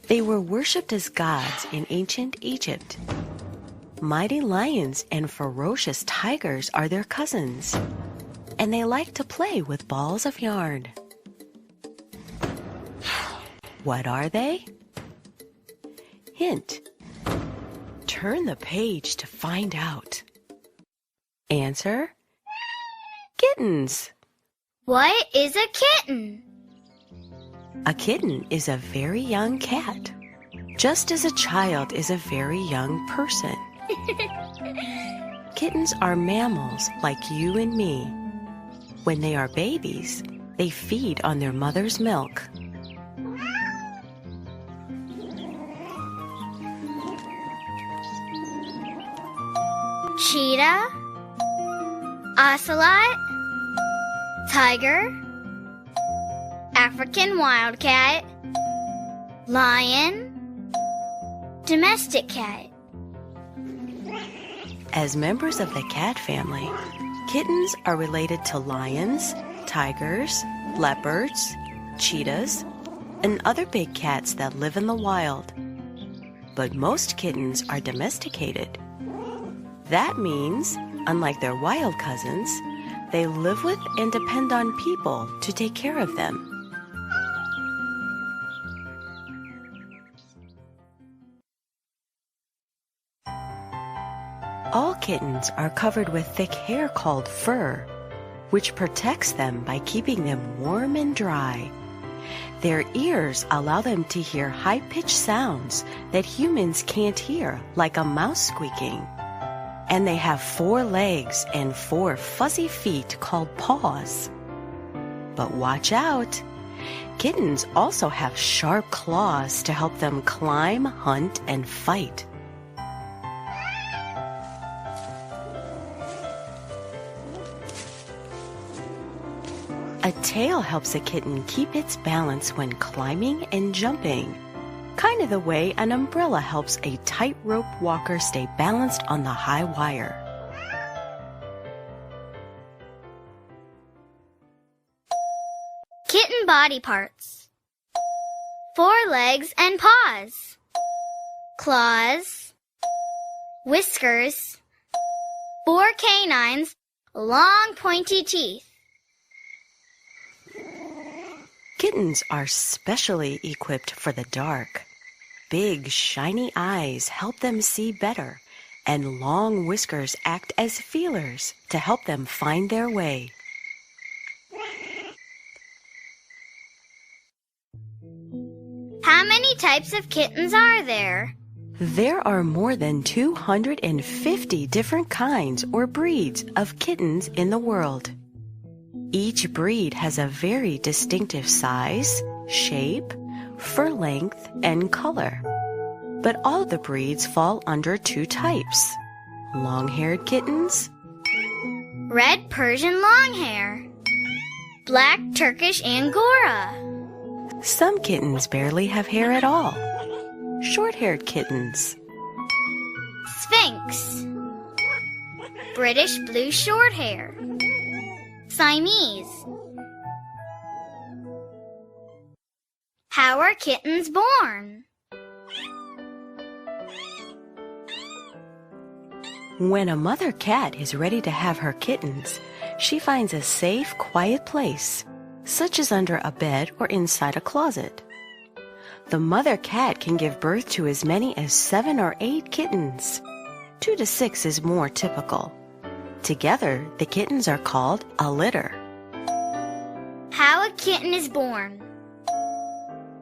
They were worshipped as gods in ancient Egypt. Mighty lions and ferocious tigers are their cousins, and they like to play with balls of yarn. What are they? Hint. Turn the page to find out. Answer: kittens. What is a kitten? A kitten is a very young cat, just as a child is a very young person. Kittens are mammals like you and me. When they are babies, they feed on their mother's milk. Cheetah, ocelot, tiger, African wildcat, lion, domestic cat. As members of the cat family, kittens are related to lions, tigers, leopards, cheetahs, and other big cats that live in the wild. But most kittens are domesticated. That means, unlike their wild cousins, they live with and depend on people to take care of them. All kittens are covered with thick hair called fur, which protects them by keeping them warm and dry. Their ears allow them to hear high-pitched sounds that humans can't hear, like a mouse squeaking. And they have 4 legs and 4 fuzzy feet called paws. But watch out! Kittens also have sharp claws to help them climb, hunt, and fight. A tail helps a kitten keep its balance when climbing and jumping, kind of the way an umbrella helps a tightrope walker stay balanced on the high wire. Kitten body parts: 4 legs and paws, claws, whiskers, 4 canines, long pointy teeth. Kittens are specially equipped for the dark. Big, shiny eyes help them see better, and long whiskers act as feelers to help them find their way. How many types of kittens are there? There are more than 250 different kinds or breeds of kittens in the world. Each breed has a very distinctive size, shape, fur length, and color. But all the breeds fall under 2 types: long-haired kittens, Red Persian Longhair, Black Turkish Angora. Some kittens barely have hair at all, short-haired kittens, Sphinx, British Blue Shorthair, Siamese. How are kittens born? When a mother cat is ready to have her kittens, she finds a safe, quiet place, such as under a bed or inside a closet. The mother cat can give birth to as many as 7 or 8 kittens. 2 to 6 is more typical. Together, the kittens are called a litter. How a kitten is born: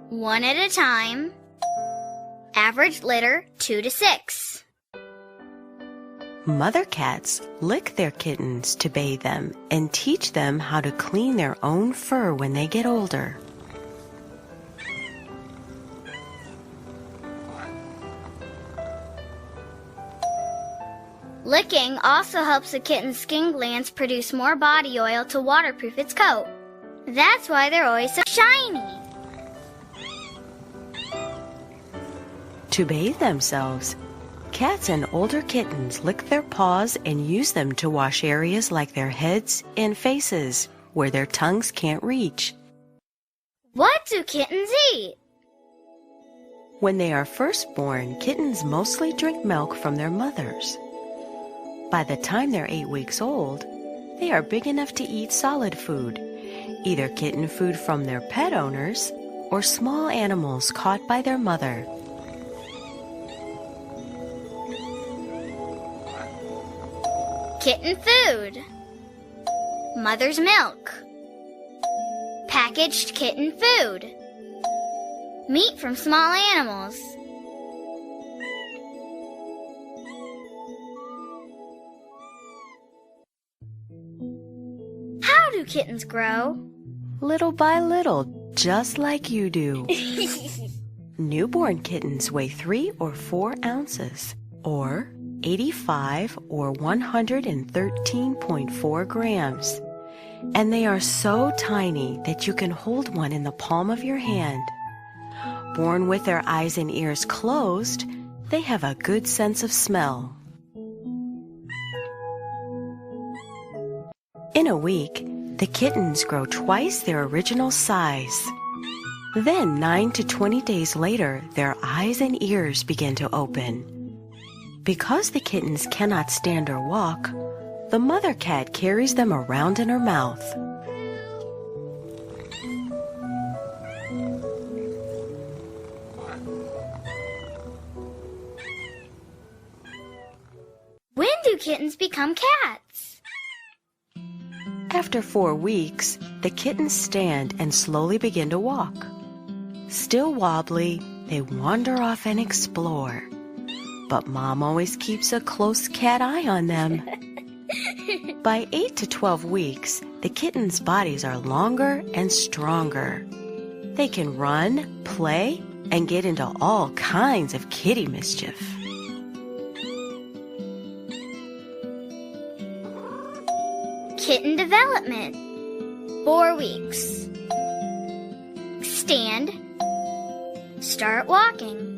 1 at a time. Average litter 2 to 6. Mother cats lick their kittens to bathe them and teach them how to clean their own fur when they get older. Licking also helps a kitten's skin glands produce more body oil to waterproof its coat. That's why they're always so shiny. To bathe themselves, cats and older kittens lick their paws and use them to wash areas like their heads and faces, where their tongues can't reach. What do kittens eat? When they are first born, kittens mostly drink milk from their mothers. By the time they're 8 weeks old, they are big enough to eat solid food, either kitten food from their pet owners or small animals caught by their mother. Kitten food. Mother's milk. Packaged kitten food. Meat from small animals. How do kittens grow? Little by little, just like you do. Newborn kittens weigh 3 or 4 ounces, or 85 or 113.4 grams. And they are so tiny that you can hold one in the palm of your hand. Born with their eyes and ears closed, they have a good sense of smell. In a week, the kittens grow twice their original size. Then 9 to 20 days later, their eyes and ears begin to open. Because the kittens cannot stand or walk, the mother cat carries them around in her mouth. When do kittens become cats? After 4 weeks, the kittens stand and slowly begin to walk. Still wobbly, they wander off and explore. But Mom always keeps a close cat eye on them. By 8 to 12 weeks, the kittens' bodies are longer and stronger. They can run, play, and get into all kinds of kitty mischief. Kitten development. 4 weeks. Stand. Start walking.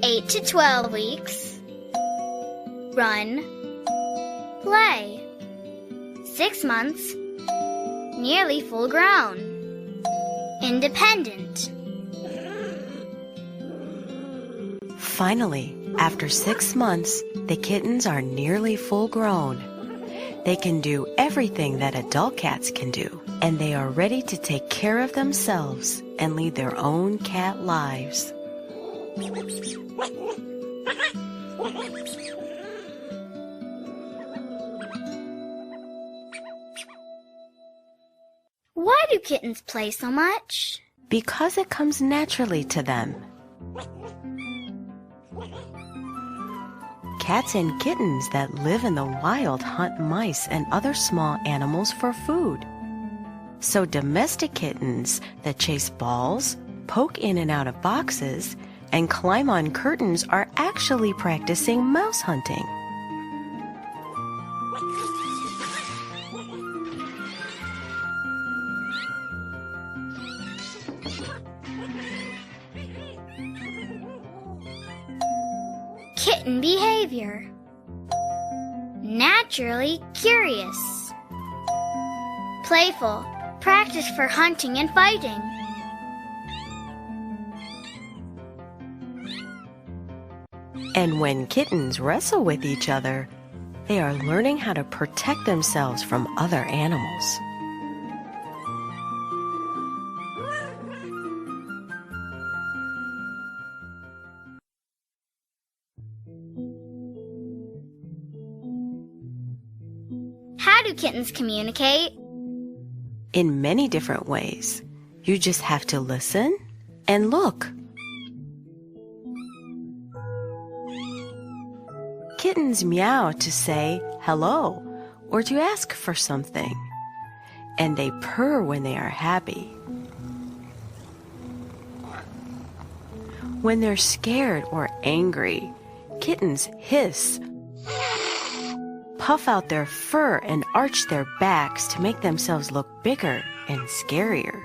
8 to 12 weeks. Run. Play. 6 months. Nearly full grown. Independent. Finally, after 6 months, the kittens are nearly full grown. They can do everything that adult cats can do, and they are ready to take care of themselves and lead their own cat lives. Why do kittens play so much? Because it comes naturally to them. Cats and kittens that live in the wild hunt mice and other small animals for food. So domestic kittens that chase balls, poke in and out of boxes, and climb on curtains are actually practicing mouse hunting. Kitten behavior. Naturally curious. Playful. Practice for hunting and fighting. And when kittens wrestle with each other, they are learning how to protect themselves from other animals. How do kittens communicate? In many different ways. You just have to listen and look. Kittens meow to say hello or to ask for something, and they purr when they are happy. When they're scared or angry, kittens hiss, puff out their fur, and arch their backs to make themselves look bigger and scarier.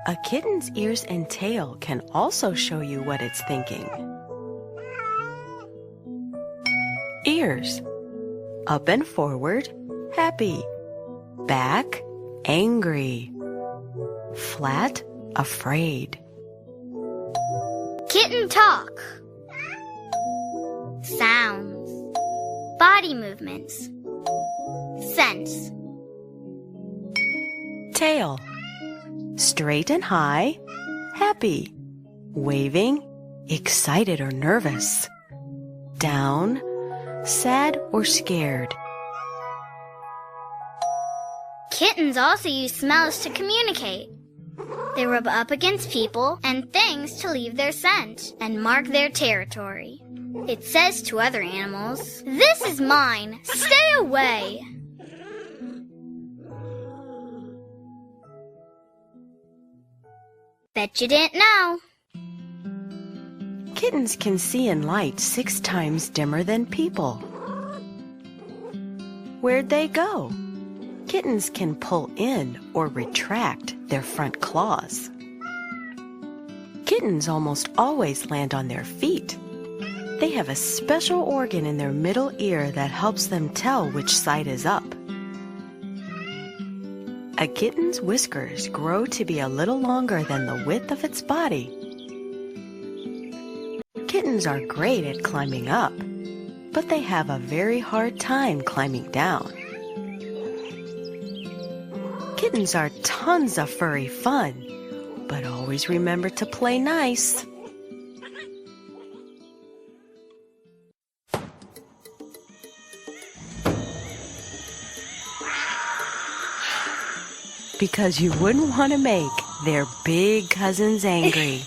A kitten's ears and tail can also show you what it's thinking. Ears. Up and forward, happy. Back, angry. flat, afraid. Kitten talk. Sounds. Body movements. Scents. Tail. Straight and high, happy. Waving, excited or nervous. Down, sad or scared. Kittens also use smells to communicate. They rub up against people and things to leave their scent and mark their territory. It says to other animals, "This is mine, stay away." Bet you didn't know. Kittens can see in light 6 times dimmer than people. Where'd they go? Kittens can pull in or retract their front claws. Kittens almost always land on their feet. They have a special organ in their middle ear that helps them tell which side is up. A kitten's whiskers grow to be a little longer than the width of its body. Kittens are great at climbing up, but they have a very hard time climbing down. Kittens are tons of furry fun, but always remember to play nice. Because you wouldn't want to make their big cousins angry.